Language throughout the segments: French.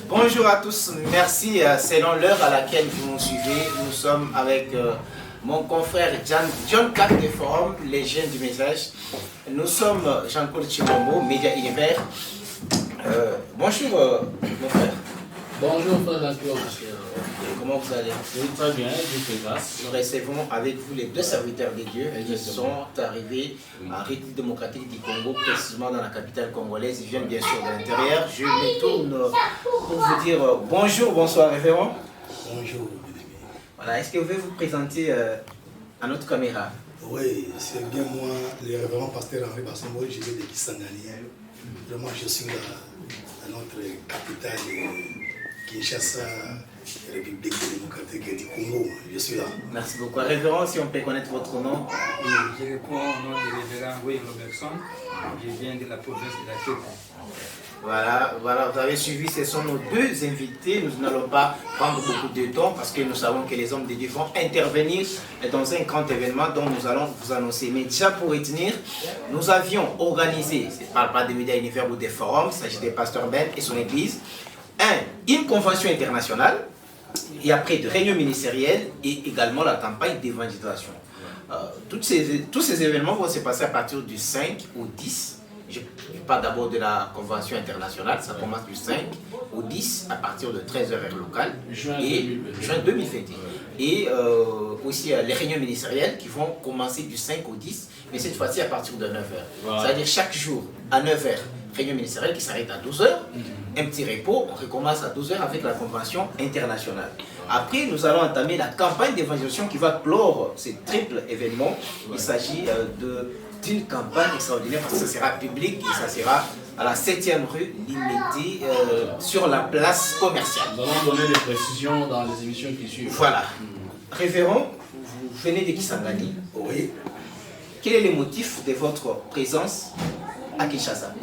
Bonjour à tous, merci. Selon l'heure à laquelle vous nous suivez, nous sommes avec mon confrère John Cat de Forum, les jeunes du message. Nous sommes Jean-Claude Chibombo, Média Univers. Bonjour mon frère. Bonjour frère Jean-Claude. Comment vous allez? Oui, très bien, Dieu fait grâce. Nous recevons avec vous les deux serviteurs de Dieu qui sont arrivés en République démocratique du Congo, précisément dans la capitale congolaise. Ils viennent bien sûr de l'intérieur. Je me tourne pour vous dire bonjour, bonsoir révérend. Bonjour. Voilà, est-ce que vous pouvez vous présenter à notre caméra? Oui, c'est bien moi, le révérend pasteur Henri Bassombo, je viens de Kisangani. Vraiment, je suis à notre capitale Kinshasa, République démocratique du Congo. Je suis là. Merci beaucoup. Révérend, si on peut connaître votre nom. Oui, je réponds au nom du révérend Louis Robertson. Je viens de la province de la Kékou. Voilà, vous avez suivi, ce sont nos deux invités. Nous n'allons pas prendre beaucoup de temps parce que nous savons que les hommes de Dieu vont intervenir dans un grand événement dont nous allons vous annoncer. Mais déjà pour retenir, nous avions organisé, je ne parle pas des médias univers ou des forums, il s'agit des pasteurs Ben et son église, une convention internationale, et après de réunions ministérielles et également la campagne d'évangélisation. Tous ces événements vont se passer à partir du 5 au 10. Je parle d'abord de la convention internationale, ça commence du 5 au 10 à partir de 13h heure locale, juin 2021. Et aussi les réunions ministérielles qui vont commencer du 5 au 10, mais cette fois-ci à partir de 9h. Voilà. C'est-à-dire chaque jour à 9h, réunion ministérielle qui s'arrête à 12h, un petit repos, on recommence à 12h avec la convention internationale. Après, nous allons entamer la campagne d'évangélisation qui va clore ce triple événement. Il s'agit d'une campagne extraordinaire parce que ça sera public et ça sera à la 7e rue Limité sur la place commerciale. Nous allons donner des précisions dans les émissions qui suivent. Voilà. Révérend, vous venez de Kisangani. Oui. Quel est le motif de votre présence à Kinshasa?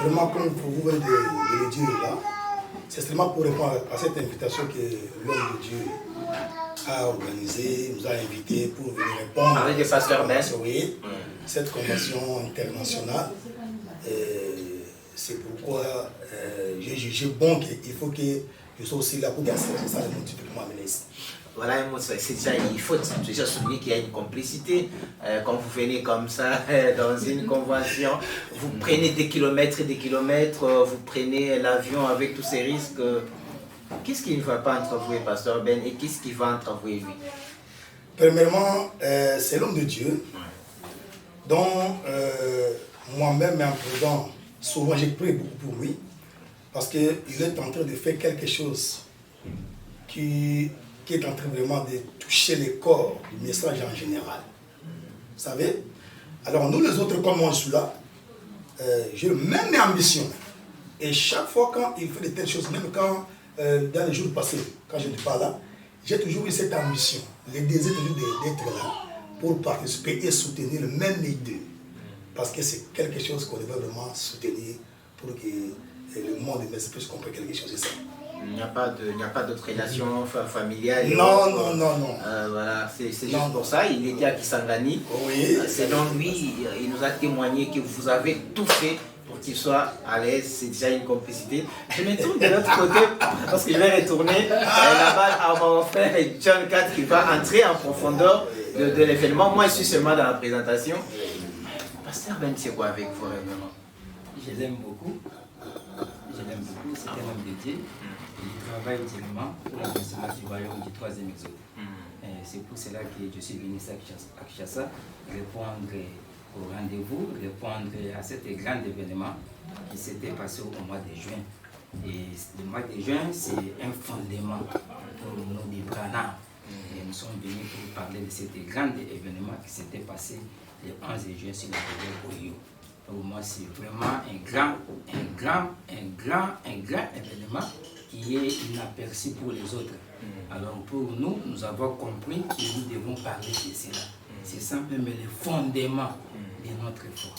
Vraiment, comme vous venez de le dire là, c'est seulement pour répondre à cette invitation que l'homme de Dieu a organisée, nous a invités pour venir répondre avec des pasteurs Ben. Oui, cette convention internationale. C'est pourquoi j'ai jugé bon qu'il faut que je sois aussi là pour dire c'est ça le motif pour m'amener ici. Voilà, il faut déjà souligner qu'il y a une complicité. Quand vous venez comme ça dans une convention, vous prenez des kilomètres et des kilomètres, vous prenez l'avion avec tous ces risques. Qu'est-ce qui ne va pas entre vous et Pasteur Ben et qu'est-ce qui va entre vous et lui? Premièrement, c'est l'homme de Dieu dont moi-même en présent, souvent j'ai prié beaucoup pour lui parce qu'il est en train de faire quelque chose qui est en train vraiment de toucher le corps du message en général. Vous savez? Alors nous les autres, comme moi je suis là, j'ai même mes ambitions. Et chaque fois quand il fait de telles choses, même quand dans les jours passés, quand je n'étais pas là, j'ai toujours eu cette ambition, le désir d'être là pour participer et soutenir même les deux. Parce que c'est quelque chose qu'on devait vraiment soutenir pour que le monde puisse comprendre quelque chose de ça. Il n'y a pas d'autre relation familiale. Non. Voilà, c'est juste pour ça. Il était à Kisangani. Oui. Selon lui, il nous a témoigné que vous avez tout fait pour qu'il soit à l'aise. C'est déjà une complicité. Je me tourne de l'autre côté parce que je vais retourner là-bas à mon frère John Cat qui va entrer en profondeur de l'événement. Moi, je suis seulement dans la présentation. Pasteur Ben, c'est quoi avec vous réellement? Je l'aime beaucoup. C'est un homme de Dieu. Il travaille directement pour l'investissement du royaume du 3e exode. C'est pour cela que je suis venu à Kinshasa répondre au rendez-vous, répondre à cet grand événement qui s'était passé au mois de juin. Et le mois de juin, c'est un fondement pour nous des Brana. Et nous sommes venus pour parler de cet grand événement qui s'était passé le 11 juin sur la rivière Oyo. Pour moi, c'est vraiment un grand événement qui est inaperçu pour les autres. Alors pour nous, nous avons compris que nous devons parler de cela. C'est ça même le fondement de notre foi.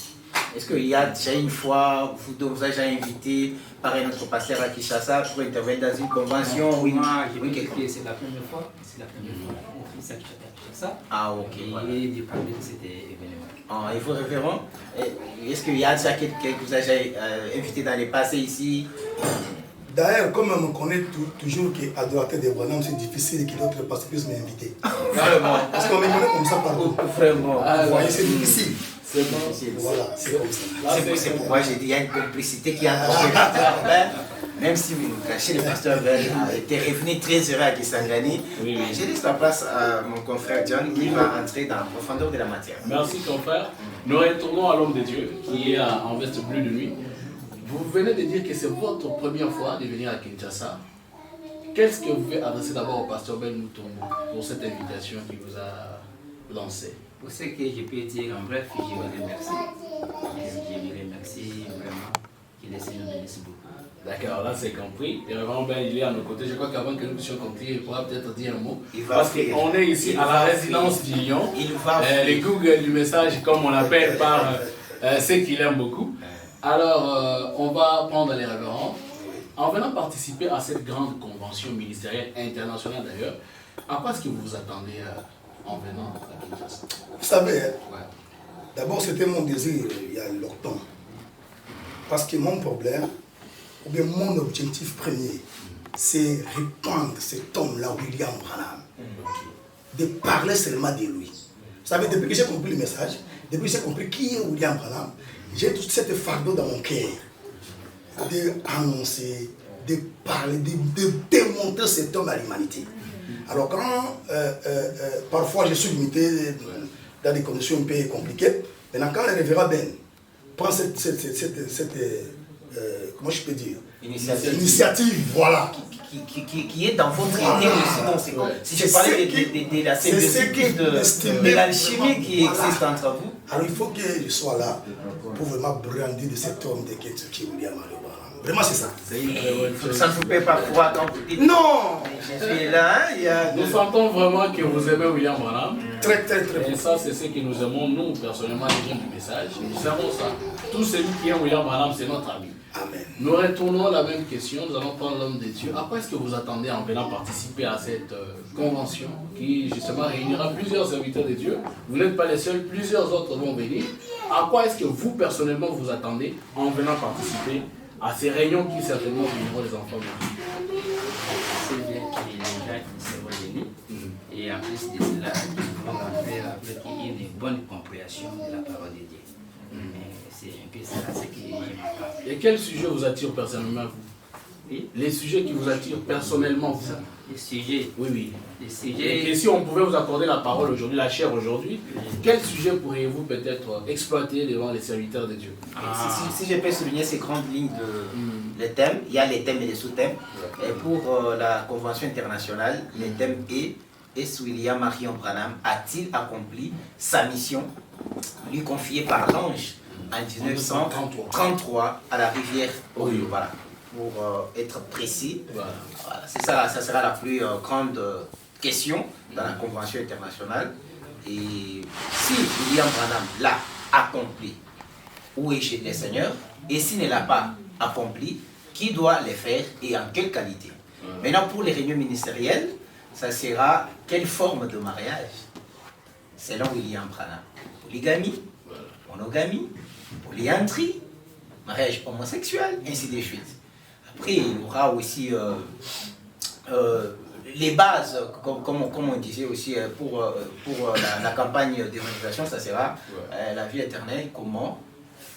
Est-ce qu'il y a déjà une fois, vous avez déjà invité par un autre pasteur à Kinshasa pour intervenir dans une convention? Oui, moi, je peux dire que c'est la première fois. C'est la première fois. C'est ça que ça. Ah, ok. Et de parler de cet événement. Ah, et vous, révérend, est-ce qu'il y a déjà quelqu'un que vous avez invité dans les passés ici? D'ailleurs, comme on me connaît toujours qu'adorateur des Branham, c'est difficile que d'autres pasteurs puissent m'inviter. Vraiment. Parce qu'on me connaît comme ça partout. Vraiment. Vous voyez, c'est difficile. C'est bon. Voilà, c'est comme ça. C'est pourquoi j'ai dit qu'il y a une complicité qui est entre les pasteurs. Même si vous nous cachez, le pasteur Ben était revenu très heureux à Kisangani. Oui, oui. Je laisse la place à mon confrère John qui va entrer dans la profondeur de la matière. Merci, confrère. Nous retournons à l'homme de Dieu qui est en veste bleue de nuit. Vous venez de dire que c'est votre première fois de venir à Kinshasa. Qu'est-ce que vous pouvez adresser d'abord au pasteur Ben Moutombo pour cette invitation qu'il vous a lancée? Pour ce que je peux dire, en bref, je vous remercie. Je vous remercie vraiment. Que le Seigneur bénisse beaucoup. D'accord, là c'est compris. Et vraiment, Ben, il est à nos côtés. Je crois qu'avant que nous puissions continuer, il pourra peut-être dire un mot. Parce qu'on est ici à la résidence du Lion. Les Google du message, comme on l'appelle par ceux qui l'aiment beaucoup. Alors, on va prendre les révérends. En venant participer à cette grande convention ministérielle internationale d'ailleurs, à quoi est-ce que vous vous attendez en venant à Kinshasa? Vous savez, Ouais. d'abord c'était mon désir il y a longtemps. Parce que mon problème, ou bien mon objectif premier, c'est répandre cet homme-là, William Branham. De parler seulement de lui. Vous savez, depuis que j'ai compris le message, depuis que j'ai compris qui est William Branham, j'ai toute cette fardeau dans mon cœur d'annoncer, de parler, de démontrer cet homme à l'humanité. Alors quand parfois je suis limité dans des conditions un peu compliquées, maintenant quand le révérend Ben prend cette comment je peux dire, initiative, voilà. Qui est dans votre idée aussi. Donc, si je parlais de la simplicité de l'alchimie qui existe entre vous. Alors il faut que je sois là pour vraiment brandir de cet homme de Kentucky, William Branham. Vraiment c'est ça. Ça ne vous fait pas froid quand vous dites non. Je suis là. Nous sentons vraiment que vous aimez William Branham. Très très très. Et ça, c'est ce que nous aimons, nous, personnellement, les gens du message. Nous aimons ça. Tout celui qui aime William Branham, c'est notre ami. Amen. Nous retournons à la même question. Nous allons prendre l'homme de Dieu. À quoi est-ce que vous attendez en venant participer à cette convention qui, justement, réunira plusieurs serviteurs de Dieu? Vous n'êtes pas les seuls, plusieurs autres vont venir. À quoi est-ce que vous, personnellement, vous attendez en venant participer à ces réunions qui, certainement, réuniront les enfants de Dieu? C'est bien que les gens seront venus. Et en plus de cela, ils vont rentrer avec une bonne compréhension de la parole de Dieu. C'est un peu ça ce que j'aime. Et quel sujet vous attire personnellement, vous? Oui. Les sujets qui vous attirent personnellement, vous? Les sujets. Oui, oui. Les sujets. Et si on pouvait vous accorder la parole aujourd'hui, la chair aujourd'hui, quel sujet pourriez-vous peut-être exploiter devant les serviteurs de Dieu? Si je peux souligner ces grandes lignes de les thèmes, il y a les thèmes et les sous-thèmes. Et pour la convention internationale, les thèmes est William Marion Branham a-t-il accompli sa mission lui confiée par l'ange en 1933 à la rivière Oyo, voilà, pour être précis. Voilà. Voilà, c'est ça, ça sera la plus grande question dans la convention internationale. Et si William Branham l'a accompli, où est le Seigneur? Et s'il ne l'a pas accompli, qui doit le faire et en quelle qualité? Maintenant, pour les réunions ministérielles, ça sera quelle forme de mariage? Selon William Branham. Polygamie, monogamie, polyandrie, mariage homosexuel, ainsi de suite. Après, il y aura aussi les bases, comme on disait aussi, pour la campagne d'évangélisation, ça sera la vie éternelle, comment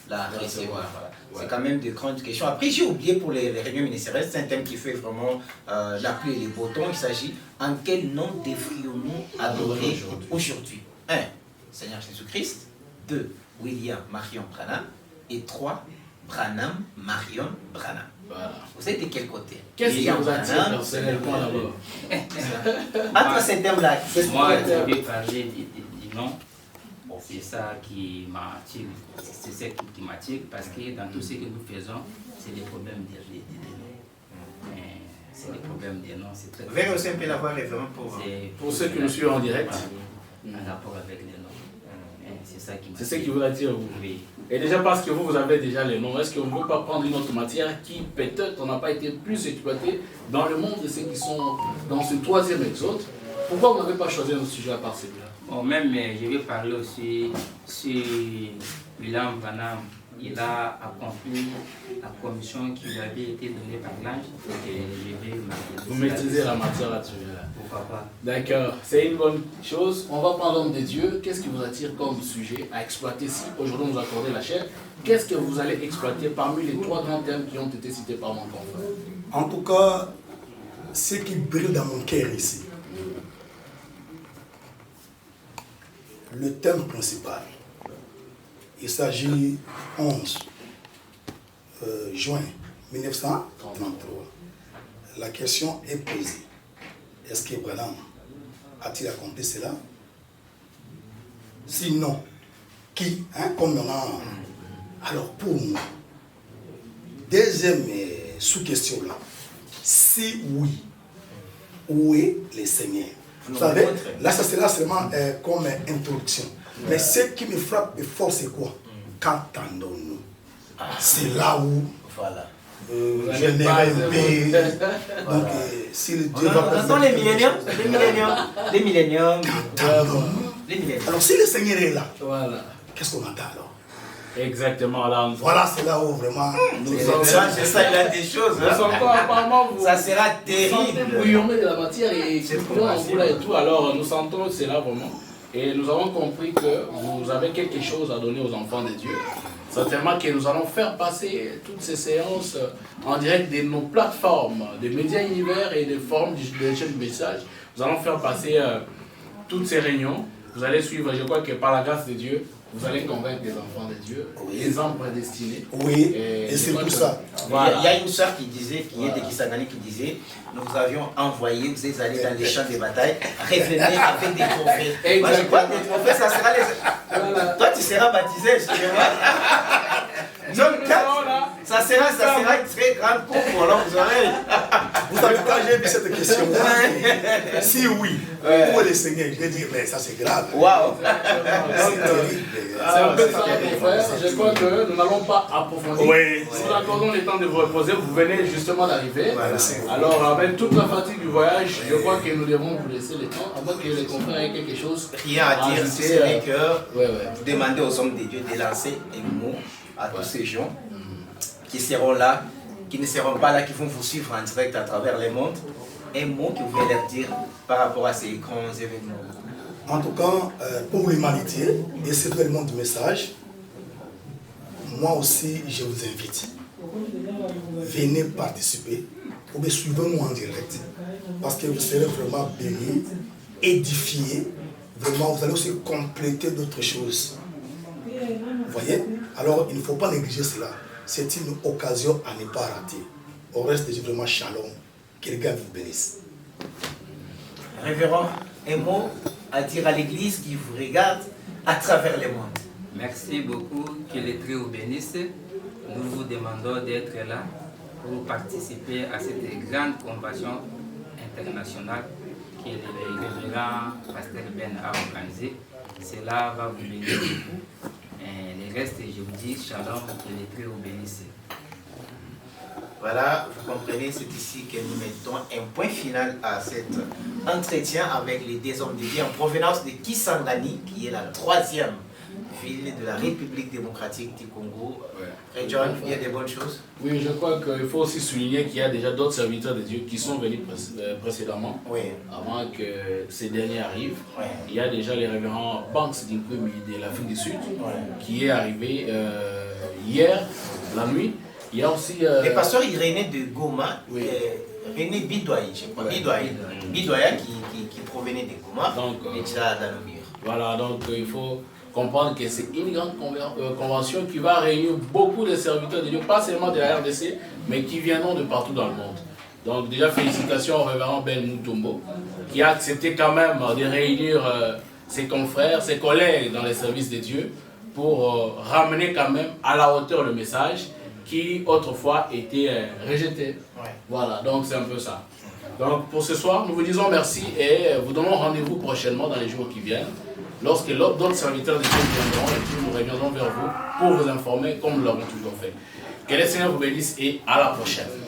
la recevoir. Voilà. C'est quand même de grandes questions. Après, j'ai oublié pour les réunions ministérielles, c'est un thème qui fait vraiment la pluie et les beaux temps. Il s'agit en quel nom devrions-nous adorer aujourd'hui? 1. Seigneur Jésus-Christ. 2. William Marion Branham. Et 3. Branham Marion Branham. Voilà. Vous êtes de quel côté? Qu'est-ce qui vous attire personnellement d'abord? Entre ces thèmes-là, moi, je vais parler du nom. C'est ça qui m'attire. C'est ça qui m'attire parce que dans tout ce que nous faisons, c'est des problèmes de noms. C'est des problèmes de noms. Vous verrez aussi un peu la voix référente pour ceux qui nous suivent en direct. En rapport avec les noms. c'est ça qui C'est ce qui vous attire, vous. Oui. Et déjà parce que vous avez déjà les noms, est-ce qu'on ne peut pas prendre une autre matière qui peut-être n'a pas été plus exploitée dans le monde de ceux qui sont dans ce 3e exode? Pourquoi vous n'avez pas choisi un sujet à part celui-là? Bon, même je vais parler aussi sur William Branham. Il a accompli la commission qui lui avait été donnée par l'ange. Vous maîtrisez la matière là-dessus. Pourquoi pas? D'accord, c'est une bonne chose. On va prendre l'homme de Dieu. Qu'est-ce qui vous attire comme sujet à exploiter? Si aujourd'hui vous accordez la chair, qu'est-ce que vous allez exploiter parmi les 3 grands thèmes qui ont été cités par mon confrère? En tout cas, ce qui brille dans mon cœur ici, le thème principal, il s'agit 11 juin 1933. La question est posée. Est-ce que Branham a-t-il accompli cela? Sinon, qui, comme on a... Alors pour moi, deuxième sous-question là, si oui, où est le Seigneur? Vous savez, là ça sera seulement comme introduction. Mais ce qui me frappe fort, c'est quoi? Qu'entendons-nous? C'est là où je n'ai pas aimé. Donc, si le Dieu va permettre... les milléniums. Alors, si le Seigneur est là, voilà. Qu'est-ce qu'on entend alors? Exactement, là. Voilà, c'est là où vraiment. C'est ça, il a des choses. Ça sera terrible. Bouillonner de la matière et tout. Alors, nous sentons que c'est là vraiment. Et nous avons compris que vous avez quelque chose à donner aux enfants de Dieu. Certainement que nous allons faire passer toutes ces séances en direct de nos plateformes, des médias univers et des forums de chaîne de message. Nous allons faire passer toutes ces réunions. Vous allez suivre, je crois que par la grâce de Dieu, vous allez convaincre les enfants de Dieu, les hommes prédestinés. Oui, et c'est tout ça. Voilà. Il y a une soeur qui disait, qui est de Kisangani, qui disait, nous avions envoyé, vous êtes allés dans les champs de bataille, revenez avec des trophées. Moi je crois que des trophées, ça sera les... Voilà. Toi tu seras baptisé, excusez-moi. Donc ça sera une très grande cour pour longues oreilles. Vous savez, quand j'ai vu cette question, si oui, où est le Seigneur? Je vais dire, mais ça c'est grave. Waouh. C'est un peu ça, mon frère. Je crois que nous n'allons pas approfondir. Oui. Si nous accordons le temps de vous reposer, vous venez justement d'arriver. Alors, avec toute la fatigue du voyage, je crois que nous devons vous laisser le temps, avant que les confrères aient quelque chose. Rien à dire, c'est vrai que vous demandez aux hommes de Dieu de lancer un mot à tous ces gens qui seront là, qui ne seront pas là, qui vont vous suivre en direct à travers le monde. Un mot que vous voulez leur dire par rapport à ces grands événements. En tout cas, pour l'humanité, et c'est le monde du message, moi aussi, je vous invite. Venez participer, ou bien suivez-nous en direct, parce que vous serez vraiment bénis, édifiés. Vraiment, vous allez aussi compléter d'autres choses. Vous voyez? Alors, il ne faut pas négliger cela. C'est une occasion à ne pas rater. Au reste, je dis vraiment shalom. Que les gars vous bénissent. Révérend, un mot à dire à l'église qui vous regarde à travers le monde. Merci beaucoup, que les très vous bénissent. Nous vous demandons d'être là pour participer à cette grande convention internationale que le révérend Pasteur Ben a organisée. Cela va vous bénir beaucoup. Et le reste, je vous dis shalom, que les très vous bénissent. Voilà, vous comprenez, c'est ici que nous mettons un point final à cet entretien avec les deux hommes de Dieu en provenance de Kisangani, qui est la 3e ville de la République démocratique du Congo. Et John, il y a des bonnes choses? Oui, je crois qu'il faut aussi souligner qu'il y a déjà d'autres serviteurs de Dieu qui sont venus précédemment, avant que ces derniers arrivent. Il y a déjà les révérends Banks d'Inkumi de l'Afrique du Sud, qui est arrivé hier, la nuit. Il y a aussi... Le pasteur Irénée de Goma, René Bidoye, je crois, Bidoye qui provenait de Goma, et déjà dans le mur. Voilà, donc il faut comprendre que c'est une grande convention qui va réunir beaucoup de serviteurs de Dieu, pas seulement de la RDC, mais qui viendront de partout dans le monde. Donc déjà félicitations au révérend Ben Mutombo, qui a accepté quand même de réunir ses confrères, ses collègues dans les services de Dieu, pour ramener quand même à la hauteur le message qui autrefois était rejeté. Voilà, donc c'est un peu ça. Donc pour ce soir, nous vous disons merci et vous donnons rendez-vous prochainement dans les jours qui viennent lorsque d'autres serviteurs de Dieu viendront, et puis nous reviendrons vers vous pour vous informer comme nous l'avons toujours fait. Que le Seigneur vous bénisse et à la prochaine.